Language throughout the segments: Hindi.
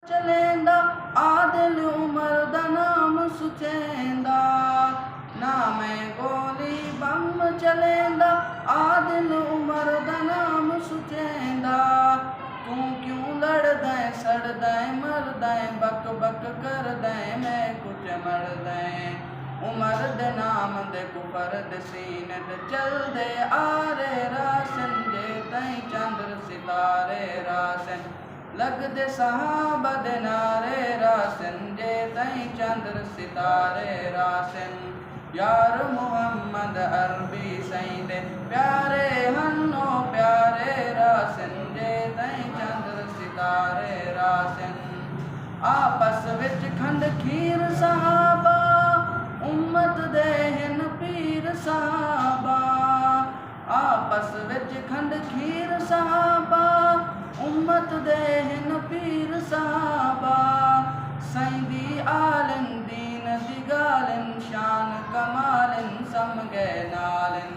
चलेंदा आदिल उमर दा नाम सुचेंदा ना मैं गोली बम चलेंदा आदिल उमर दा नाम सुचेंदा तू क्यों लड़दा सड़दा मरदा बक बक करदा मैं कुछ मरदा उमर दे नाम दे कुफर दे सीने ते चल दे आरे रासन दे तई चंद्र सितारे रासन लग दे सहाबा दे नारे रासन जे तई चंद्र सितारे रासन यार मोहम्मद अरबी सही दे प्यारे हन्नो प्यारे रासन जे तई चंद्र सितारे रासन आपस विच खंड खीर सहाबा उम्मत दे हिन पीर सहाबा आपस विच खंड खीर सहाबा उम्मत दे हिन पीर सहाबा सईं दी आलिन दीन दी गालिन शान कमालिन समगे नालिन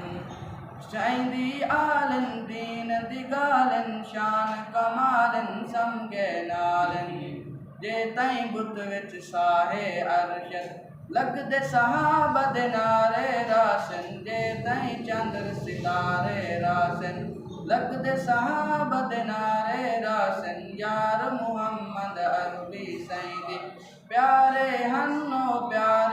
सईं दी आलिन दीन दी गालिन शान कमालिन समगे नालिन जे तई बुत विच साहे अरशद लग दे सहाबा दे नारे रासन जे तई चंद्र सितारे रासन लग दे सहाबा दे नारे रासन यार मोहम्मद अरबी सईं दे प्यारे हन्नो प्यारे